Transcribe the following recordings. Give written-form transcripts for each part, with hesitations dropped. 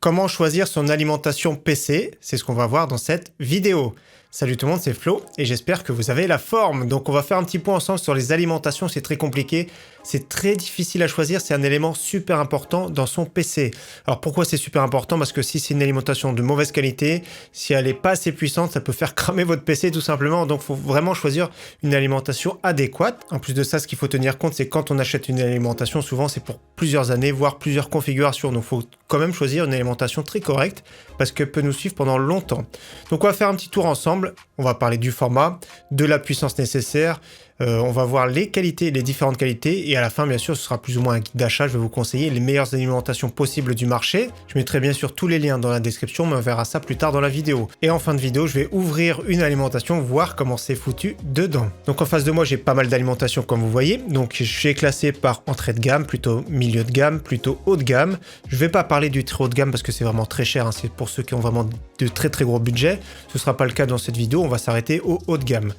Comment choisir son alimentation PC? C'est ce qu'on va voir dans cette vidéo. Salut tout le monde, c'est Flo et j'espère que vous avez la forme. Donc on va faire un petit point ensemble sur les alimentations, c'est très compliqué, c'est très difficile à choisir, c'est un élément super important dans son PC. Alors pourquoi c'est super important? Parce que si c'est une alimentation de mauvaise qualité, si elle n'est pas assez puissante, ça peut faire cramer votre PC tout simplement. Donc il faut vraiment choisir une alimentation adéquate. En plus de ça, ce qu'il faut tenir compte, c'est quand on achète une alimentation, souvent c'est pour plusieurs années, voire plusieurs configurations. Donc il faut quand même choisir une alimentation très correcte parce qu'elle peut nous suivre pendant longtemps. Donc on va faire un petit tour ensemble. On va parler du format, de la puissance nécessaire, on va voir les qualités, les différentes qualités et à la fin bien sûr ce sera plus ou moins un guide d'achat. Je vais vous conseiller les meilleures alimentations possibles du marché. Je mettrai bien sûr tous les liens dans la description, mais on verra ça plus tard dans la vidéo. Et en fin de vidéo, je vais ouvrir une alimentation, voir comment c'est foutu dedans. Donc en face de moi, j'ai pas mal d'alimentations comme vous voyez. Donc je suis classé par entrée de gamme, plutôt milieu de gamme, plutôt haut de gamme. Je vais pas parler du très haut de gamme parce que c'est vraiment très cher, hein. C'est pour ceux qui ont vraiment de très très gros budgets. Ce sera pas le cas dans cette vidéo, on va s'arrêter au haut de gamme.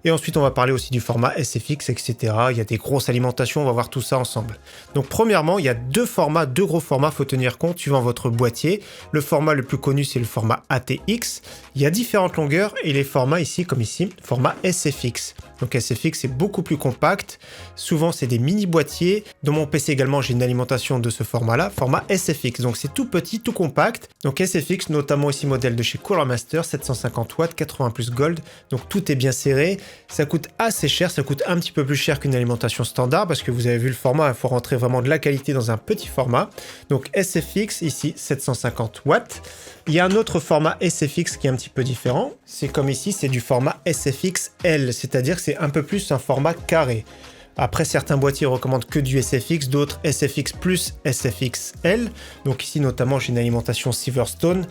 Et ensuite, on va parler aussi du format SFX, etc. Il y a des grosses alimentations, on va voir tout ça ensemble. Donc, premièrement, il y a deux gros formats, il faut tenir compte suivant votre boîtier. Le format le plus connu, c'est le format ATX. Il y a différentes longueurs et les formats ici, comme ici, format SFX. Donc, SFX, c'est beaucoup plus compact. Souvent, c'est des mini boîtiers. Dans mon PC également, j'ai une alimentation de ce format-là, format SFX. Donc, c'est tout petit, tout compact. Donc, SFX, notamment ici, modèle de chez Cooler Master, 750 watts, 80 plus gold. Donc, tout est bien serré. Ça coûte assez cher, ça coûte un petit peu plus cher qu'une alimentation standard parce que vous avez vu le format, il faut rentrer vraiment de la qualité dans un petit format. Donc SFX, ici 750 watts. Il y a un autre format SFX qui est un petit peu différent. C'est comme ici, c'est du format SFX L, c'est-à-dire que c'est un peu plus un format carré. Après, certains boîtiers recommandent que du SFX, d'autres SFX plus SFX L. Donc ici, notamment, j'ai une alimentation Silverstone.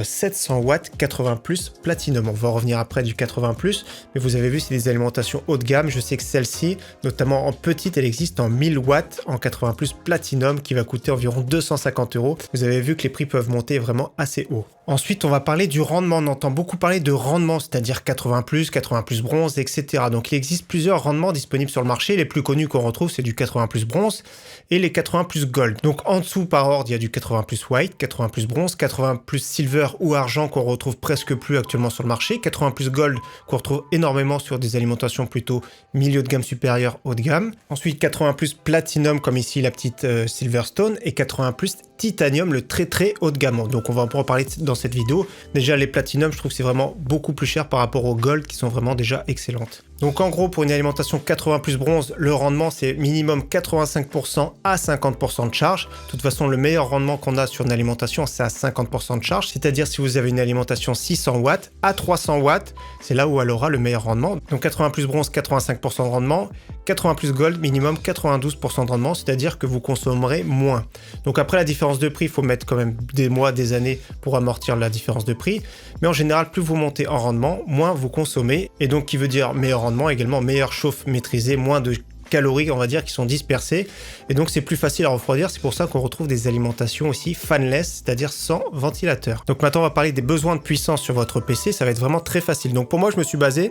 700 watts, 80 plus Platinum. On va revenir après du 80 plus, mais vous avez vu, c'est des alimentations haut de gamme. Je sais que celle-ci, notamment en petite, elle existe en 1000 watts, en 80 plus Platinum, qui va coûter environ 250 €. Vous avez vu que les prix peuvent monter vraiment assez haut. Ensuite, on va parler du rendement. On entend beaucoup parler de rendement, c'est-à-dire 80 plus bronze, etc. Donc, il existe plusieurs rendements disponibles sur le marché. Les plus connus qu'on retrouve, c'est du 80 plus bronze et les 80 plus gold. Donc, en dessous, par ordre, il y a du 80 plus white, 80 plus bronze, 80 plus silver ou argent qu'on retrouve presque plus actuellement sur le marché, 80 plus gold qu'on retrouve énormément sur des alimentations plutôt milieu de gamme supérieur, haut de gamme. Ensuite, 80 plus platinum comme ici la petite Silverstone et 80 plus titanium, le très très haut de gamme. Donc on va en parler dans cette vidéo. Déjà les platinum, je trouve que c'est vraiment beaucoup plus cher par rapport aux gold qui sont vraiment déjà excellentes. Donc en gros, pour une alimentation 80 plus bronze, le rendement c'est minimum 85% à 50% de charge. De toute façon, le meilleur rendement qu'on a sur une alimentation, c'est à 50% de charge. C'est-à-dire si vous avez une alimentation 600 watts à 300 watts, c'est là où elle aura le meilleur rendement. Donc 80 plus bronze, 85% de rendement. 80 plus gold, minimum 92% de rendement, c'est-à-dire que vous consommerez moins. Donc après la différence de prix, il faut mettre quand même des mois, des années pour amortir la différence de prix. Mais en général, plus vous montez en rendement, moins vous consommez. Et donc qui veut dire meilleur rendement, également meilleure chauffe maîtrisée, moins de calories, on va dire, qui sont dispersées. Et donc, c'est plus facile à refroidir. C'est pour ça qu'on retrouve des alimentations aussi fanless, c'est-à-dire sans ventilateur. Donc maintenant, on va parler des besoins de puissance sur votre PC. Ça va être vraiment très facile. Donc pour moi, je me suis basé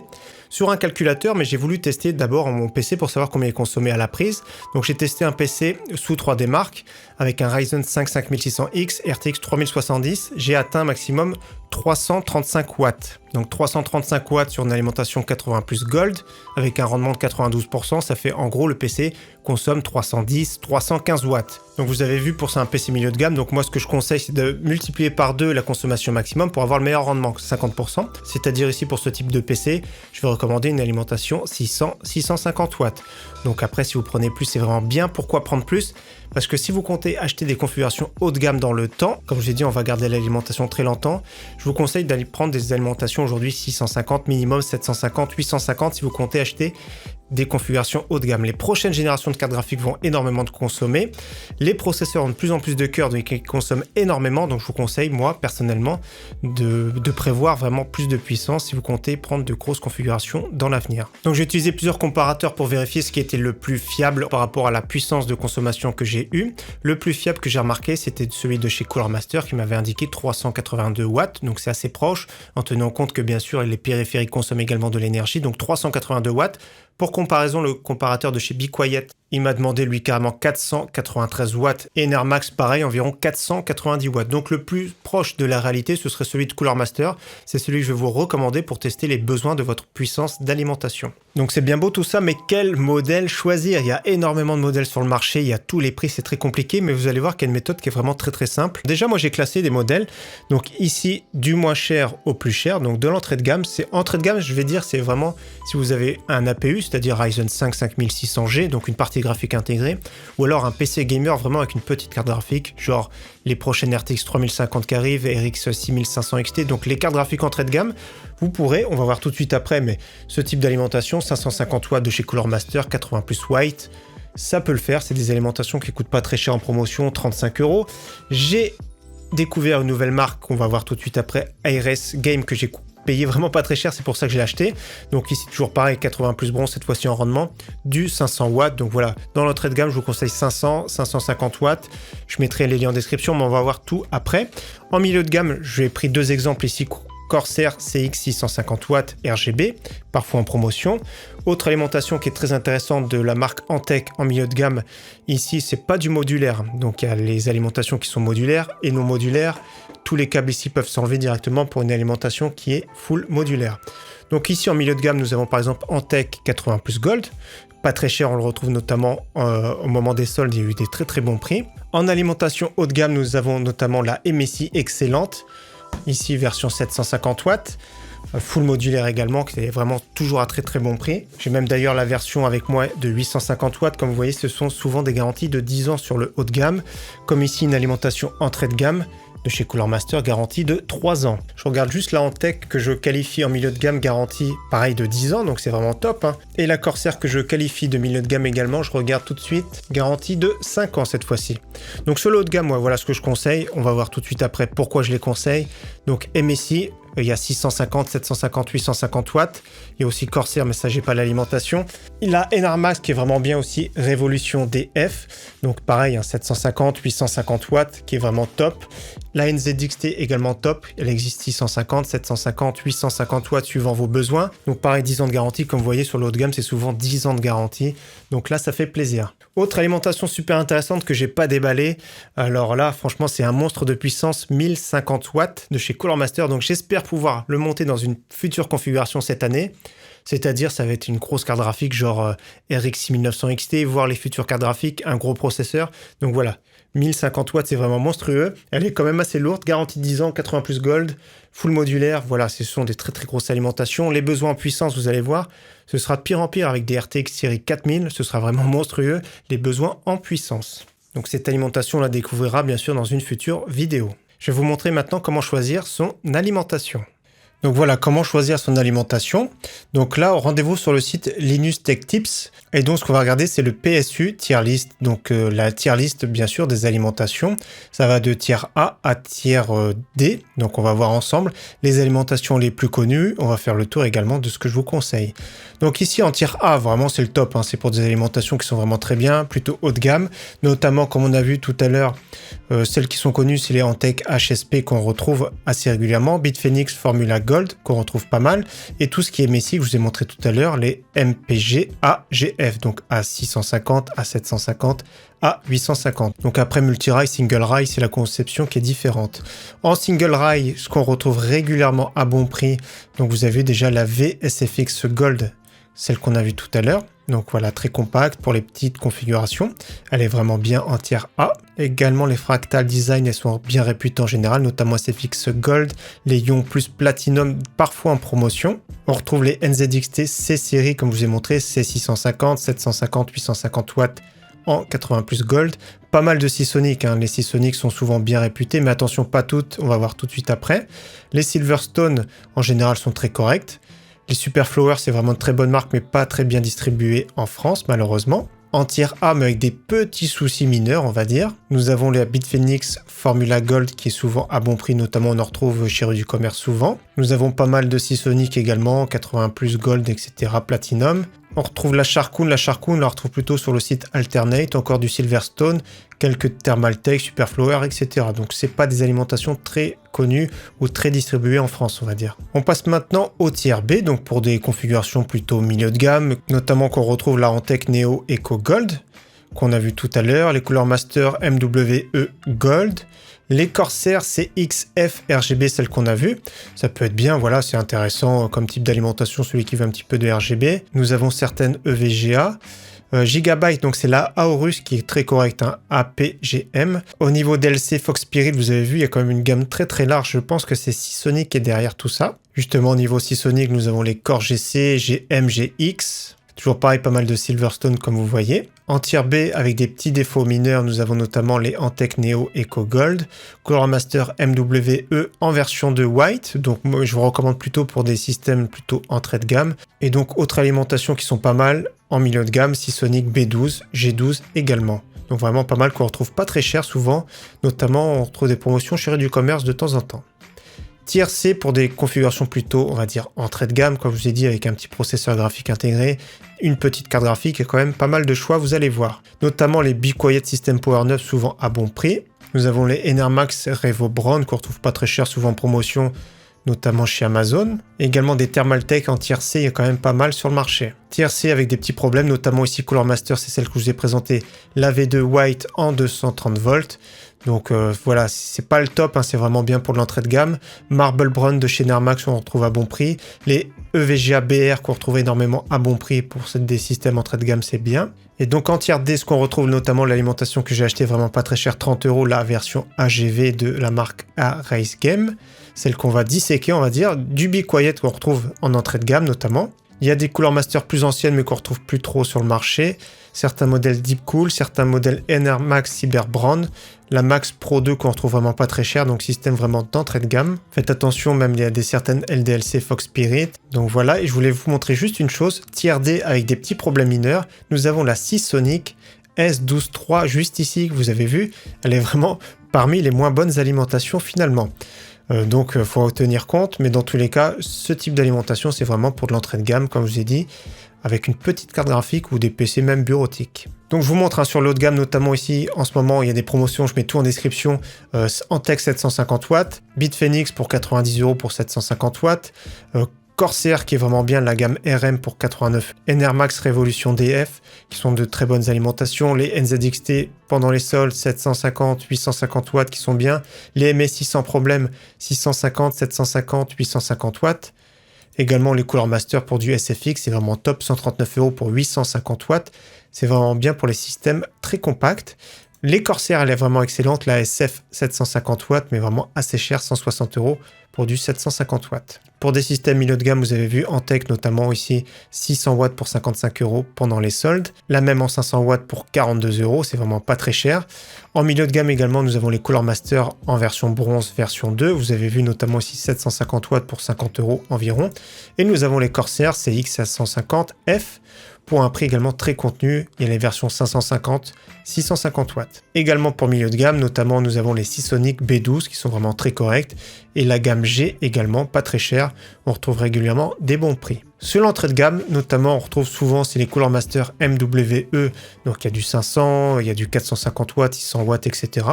sur un calculateur, mais j'ai voulu tester d'abord mon PC pour savoir combien il consommait à la prise. Donc j'ai testé un PC sous 3D Mark avec un Ryzen 5 5600X, RTX 3070. J'ai atteint maximum 335 watts. Donc 335 watts sur une alimentation 80 plus gold avec un rendement de 92%, ça fait en gros le PC consomme 310, 315 watts. Donc vous avez vu, pour ça un PC milieu de gamme, donc moi ce que je conseille c'est de multiplier par 2 la consommation maximum pour avoir le meilleur rendement, 50%. C'est-à-dire ici pour ce type de PC, je vais recommander une alimentation 650 watts. Donc après si vous prenez plus c'est vraiment bien. Pourquoi prendre plus? Parce que si vous comptez acheter des configurations haut de gamme dans le temps, comme je l'ai dit, on va garder l'alimentation très longtemps, je vous conseille d'aller prendre des alimentations aujourd'hui 650, minimum 750, 850 si vous comptez acheter des configurations haut de gamme. Les prochaines générations de cartes graphiques vont énormément de consommer. Les processeurs ont de plus en plus de cœurs, donc ils consomment énormément. Donc je vous conseille, moi, personnellement, de prévoir vraiment plus de puissance si vous comptez prendre de grosses configurations dans l'avenir. Donc j'ai utilisé plusieurs comparateurs pour vérifier ce qui était le plus fiable par rapport à la puissance de consommation que j'ai eu. Le plus fiable que j'ai remarqué, c'était celui de chez Cooler Master qui m'avait indiqué 382 watts. Donc c'est assez proche, en tenant compte que bien sûr les périphériques consomment également de l'énergie. Donc 382 watts. Pour comparaison, le comparateur de chez Be Quiet il m'a demandé lui carrément 493 watts. Et Enermax, pareil, environ 490 watts. Donc le plus proche de la réalité, ce serait celui de Cooler Master. C'est celui que je vais vous recommander pour tester les besoins de votre puissance d'alimentation. Donc c'est bien beau tout ça, mais quel modèle choisir? Il y a énormément de modèles sur le marché, il y a tous les prix, c'est très compliqué, mais vous allez voir qu'il y a une méthode qui est vraiment très simple. Déjà, moi j'ai classé des modèles. Donc ici, du moins cher au plus cher. Donc de l'entrée de gamme, c'est entrée de gamme, je vais dire, c'est vraiment si vous avez un APU, c'est-à-dire Ryzen 5 5600G, donc une partie graphique intégrée, ou alors un PC gamer vraiment avec une petite carte graphique, genre les prochaines RTX 3050 qui arrivent, RX 6500 XT, donc les cartes graphiques entrée de gamme, vous pourrez, on va voir tout de suite après, mais ce type d'alimentation, 550 watts de chez Cooler Master, 80 plus white, ça peut le faire, c'est des alimentations qui coûtent pas très cher en promotion, 35 €. J'ai découvert une nouvelle marque qu'on va voir tout de suite après, ARS Game, que j'ai payé vraiment pas très cher, c'est pour ça que je l'ai acheté. Donc ici toujours pareil, 80 plus bronze, cette fois-ci en rendement, du 500 watts. Donc voilà, dans l'entrée de gamme, je vous conseille 500, 550 watts. Je mettrai les liens en description, mais on va voir tout après. En milieu de gamme, j'ai pris deux exemples ici. Corsair CX 650 watts RGB, parfois en promotion. Autre alimentation qui est très intéressante de la marque Antec en milieu de gamme, ici c'est pas du modulaire, donc il y a les alimentations qui sont modulaires et non modulaires. Tous les câbles ici peuvent s'enlever directement pour une alimentation qui est full modulaire. Donc ici en milieu de gamme, nous avons par exemple Antec 80 plus Gold, pas très cher, on le retrouve notamment au moment des soldes, il y a eu des très bons prix. En alimentation haut de gamme, nous avons notamment la MSI Excellente, ici version 750 watts, full modulaire également, qui est vraiment toujours à très bon prix. J'ai même d'ailleurs la version avec moi de 850 watts, comme vous voyez, ce sont souvent des garanties de 10 ans sur le haut de gamme, comme ici une alimentation entrée de gamme de chez Cooler Master, garantie de 3 ans. Je regarde juste la Antec que je qualifie en milieu de gamme, garantie pareil de 10 ans, donc c'est vraiment top, hein. Et la Corsair que je qualifie de milieu de gamme également, je regarde tout de suite, garantie de 5 ans cette fois-ci. Donc sur le haut de gamme, moi, voilà ce que je conseille. On va voir tout de suite après pourquoi je les conseille. Donc MSI, il y a 650, 750, 850 watts. Il y a aussi Corsair, mais ça, j'ai pas l'alimentation. Il a Enermax qui est vraiment bien aussi, Révolution DF. Donc pareil, hein, 750, 850 watts qui est vraiment top. La NZXT également top. Elle existe 650, 750, 850 watts suivant vos besoins. Donc pareil, 10 ans de garantie. Comme vous voyez, sur le haut de gamme, c'est souvent 10 ans de garantie. Donc là, ça fait plaisir. Autre alimentation super intéressante que j'ai pas déballée. Alors là, franchement, c'est un monstre de puissance, 1050 watts de chez Cooler Master. Donc j'espère pouvoir le monter dans une future configuration cette année. C'est-à-dire, ça va être une grosse carte graphique, genre RX 6900 XT, voire les futures cartes graphiques, un gros processeur. Donc voilà, 1050 watts, c'est vraiment monstrueux. Elle est quand même assez lourde, garantie 10 ans, 80 plus gold, full modulaire. Voilà, ce sont des très grosses alimentations. Les besoins en puissance, vous allez voir, ce sera de pire en pire avec des RTX série 4000. Ce sera vraiment monstrueux, les besoins en puissance. Donc cette alimentation, on la découvrira bien sûr dans une future vidéo. Je vais vous montrer maintenant comment choisir son alimentation. Donc voilà, comment choisir son alimentation. Donc là, rendez-vous sur le site Linus Tech Tips. Et donc, ce qu'on va regarder, c'est le PSU tier list. Donc la tier list, bien sûr, des alimentations. Ça va de tier A à tier D. Donc on va voir ensemble les alimentations les plus connues. On va faire le tour également de ce que je vous conseille. Donc ici, en tier A, vraiment, c'est le top, hein. C'est pour des alimentations qui sont vraiment très bien, plutôt haut de gamme. Notamment, comme on a vu tout à l'heure, celles qui sont connues, c'est les Antec HSP qu'on retrouve assez régulièrement. Bitphoenix Formula Gold, qu'on retrouve pas mal. Et tout ce qui est Messi, que je vous ai montré tout à l'heure, les MPG AGF. Donc A650, A750, A850. Donc après multi-rail, single rail, c'est la conception qui est différente. En single rail, ce qu'on retrouve régulièrement à bon prix, donc vous avez déjà la VSFX Gold, celle qu'on a vue tout à l'heure. Donc voilà, très compacte pour les petites configurations. Elle est vraiment bien en tier A. Également, les Fractal Design, elles sont bien réputées en général, notamment SFX Gold, les Ion Plus Platinum, parfois en promotion. On retrouve les NZXT C-Série, comme je vous ai montré, C650, 750, 850 watts en 80 plus Gold. Pas mal de Seasonic, hein. Les Seasonic sont souvent bien réputés, mais attention, pas toutes, on va voir tout de suite après. Les Silverstone, en général, sont très correctes. Les Superflower, c'est vraiment de très bonnes marques, mais pas très bien distribuées en France, malheureusement. En tier A, mais avec des petits soucis mineurs, on va dire. Nous avons la Bitphoenix Formula Gold, qui est souvent à bon prix, notamment on en retrouve chez Rue du Commerce souvent. Nous avons pas mal de Seasonic également, 80 plus Gold, etc. Platinum. On retrouve la Charcoon. La Charcoon, on la retrouve plutôt sur le site Alternate. Encore du Silverstone, quelques Thermaltake, Superflower, etc. Donc, c'est pas des alimentations très connues ou très distribuées en France, on va dire. On passe maintenant au tiers B, donc pour des configurations plutôt milieu de gamme, notamment qu'on retrouve la Antec Neo Eco Gold, qu'on a vu tout à l'heure, les Cooler Master MWE Gold, les Corsair CXF RGB, celles qu'on a vues. Ça peut être bien, voilà, c'est intéressant comme type d'alimentation, celui qui veut un petit peu de RGB. Nous avons certaines EVGA. Gigabyte, donc c'est la Aorus qui est très correcte, hein, APGM. Au niveau DLC Fox Spirit, vous avez vu, il y a quand même une gamme très très large. Je pense que c'est Seasonic qui est derrière tout ça. Justement, au niveau Seasonic, nous avons les Core GC, GM, GX. Toujours pareil, pas mal de Silverstone comme vous voyez. En tier B, avec des petits défauts mineurs, nous avons notamment les Antec Neo Eco Gold, Cooler Master MWE en version de White, donc moi je vous recommande plutôt pour des systèmes plutôt entrée de gamme. Et donc autres alimentations qui sont pas mal en milieu de gamme, Seasonic B12, G12 également. Donc vraiment pas mal qu'on retrouve pas très cher souvent, notamment on retrouve des promotions chez du commerce de temps en temps. Tier C pour des configurations plutôt, on va dire, entrée de gamme, comme je vous ai dit, avec un petit processeur graphique intégré, une petite carte graphique et quand même pas mal de choix, vous allez voir. Notamment les Be Quiet System Power 9, souvent à bon prix. Nous avons les Enermax Revo Brown, qu'on retrouve pas très cher, souvent en promotion, notamment chez Amazon. Et également des Thermaltake en tier C, il y a quand même pas mal sur le marché. Tier C avec des petits problèmes, notamment ici Cooler Master, c'est celle que je vous ai présentée, la V2 White en 230 volts. Donc voilà, c'est pas le top, hein, c'est vraiment bien pour de l'entrée de gamme. Marble Brown de chez Nermax, on retrouve à bon prix. Les EVGA BR qu'on retrouve énormément à bon prix pour des systèmes entrée de gamme, c'est bien. Et donc en tier D, ce qu'on retrouve notamment l'alimentation que j'ai acheté vraiment pas très cher, 30 €, la version AGV de la marque A-Race Game, celle qu'on va disséquer, on va dire, du Be Quiet qu'on retrouve en entrée de gamme notamment. Il y a des Cooler Master plus anciennes mais qu'on retrouve plus trop sur le marché. Certains modèles Deep Cool, certains modèles Enermax Cyberbrand, la Max Pro 2 qu'on retrouve vraiment pas très cher, donc système vraiment d'entrée de gamme. Faites attention, même il y a des certaines LDLC Fox Spirit. Donc voilà, et je voulais vous montrer juste une chose, tier D avec des petits problèmes mineurs. Nous avons la Seasonic S12.3 juste ici que vous avez vu. Elle est vraiment parmi les moins bonnes alimentations finalement. Donc il faut en tenir compte, mais dans tous les cas, ce type d'alimentation, c'est vraiment pour de l'entrée de gamme, comme je vous ai dit, avec une petite carte graphique ou des PC même bureautiques. Donc je vous montre sur le haut de gamme, notamment ici, en ce moment, il y a des promotions, je mets tout en description, Antec 750 watts, Bitphoenix pour 90 € pour 750 watts, Corsair qui est vraiment bien, la gamme RM pour 89, Enermax Revolution DF qui sont de très bonnes alimentations, les NZXT pendant les soldes 750, 850 watts qui sont bien, les MSI sans problème 650, 750, 850 watts, également les Cooler Master pour du SFX, c'est vraiment top, 139 € pour 850 watts, c'est vraiment bien pour les systèmes très compacts. Les Corsair, elle est vraiment excellente, la SF 750 watts, mais vraiment assez cher, 160 € pour du 750 watts. Pour des systèmes milieu de gamme, vous avez vu Antec notamment ici, 600 watts pour 55 € pendant les soldes. La même en 500 watts pour 42 €, c'est vraiment pas très cher. En milieu de gamme également, nous avons les Cooler Master en version bronze, version 2. Vous avez vu notamment ici 750 watts pour 50 € environ. Et nous avons les Corsair CX750F pour un prix également très contenu. Il y a les versions 550, 650 watts. Également pour milieu de gamme, notamment nous avons les Seasonic B12 qui sont vraiment très corrects et la gamme G également pas très chère. On retrouve régulièrement des bons prix. Sur l'entrée de gamme, notamment on retrouve souvent c'est les Cooler Master MWE, donc il y a du 500, il y a du 450 watts, 600 watts, etc.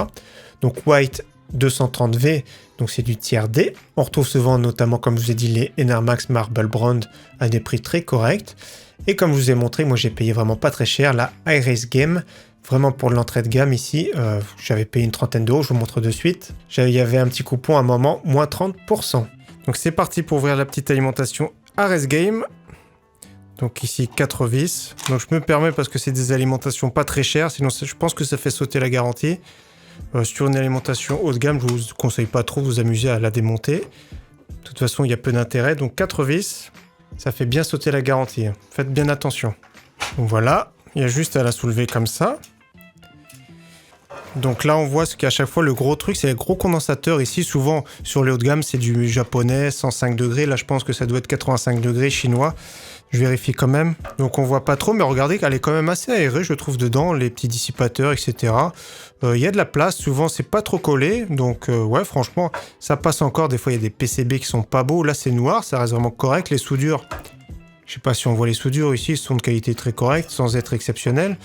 Donc White 230V, donc c'est du tier D. On retrouve souvent notamment, comme je vous ai dit, les Enermax Marble Brand à des prix très corrects. Et comme je vous ai montré, moi j'ai payé vraiment pas très cher la iRace Game, vraiment pour l'entrée de gamme ici, j'avais payé une trentaine d'euros, je vous montre de suite. Il y avait un petit coupon à un moment, moins 30%. Donc c'est parti pour ouvrir la petite alimentation iRace Game. Donc ici 4 vis. Donc je me permets parce que c'est des alimentations pas très chères, sinon je pense que ça fait sauter la garantie. Sur une alimentation haut de gamme, je vous conseille pas trop de vous amuser à la démonter. De toute façon, il y a peu d'intérêt. Donc 4 vis, ça fait bien sauter la garantie. Faites bien attention. Donc voilà, il y a juste à la soulever comme ça. Donc là, on voit ce qu'à chaque fois, le gros truc, c'est les gros condensateurs. Ici, souvent, sur les hauts de gamme, c'est du japonais, 105 degrés. Là, je pense que ça doit être 85 degrés chinois. Je vérifie quand même. Donc, on voit pas trop, mais regardez qu'elle est quand même assez aérée, je trouve, dedans. Les petits dissipateurs, etc. Il y a de la place. Souvent, c'est pas trop collé. Donc, ouais, franchement, ça passe encore. Des fois, il y a des PCB qui sont pas beaux. Là, c'est noir. Ça reste vraiment correct. Les soudures, Je sais pas si on voit les soudures ici, sont de qualité très correcte, sans être exceptionnelles.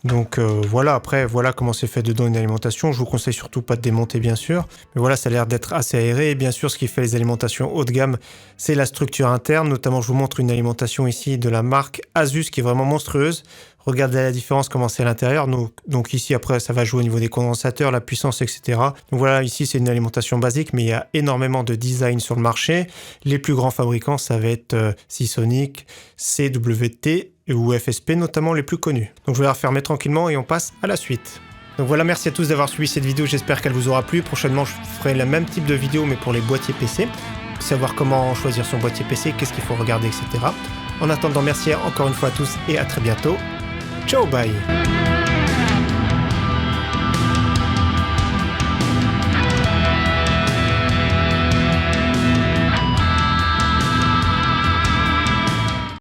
Donc voilà, après, voilà comment c'est fait dedans une alimentation. Je vous conseille surtout pas de démonter, bien sûr. Mais voilà, ça a l'air d'être assez aéré. Et bien sûr, ce qui fait les alimentations haut de gamme, c'est la structure interne. Notamment, je vous montre une alimentation ici de la marque Asus qui est vraiment monstrueuse. Regardez la différence, comment c'est à l'intérieur. Donc ici, après, ça va jouer au niveau des condensateurs, la puissance, etc. Donc voilà, ici, c'est une alimentation basique, mais il y a énormément de design sur le marché. Les plus grands fabricants, ça va être Seasonic, CWT ou FSP, notamment les plus connus. Donc je vais la refermer tranquillement et on passe à la suite. Donc voilà, merci à tous d'avoir suivi cette vidéo, j'espère qu'elle vous aura plu. Prochainement, je ferai le même type de vidéo, mais pour les boîtiers PC. Savoir comment choisir son boîtier PC, qu'est-ce qu'il faut regarder, etc. En attendant, merci encore une fois à tous et à très bientôt. Ciao, bye!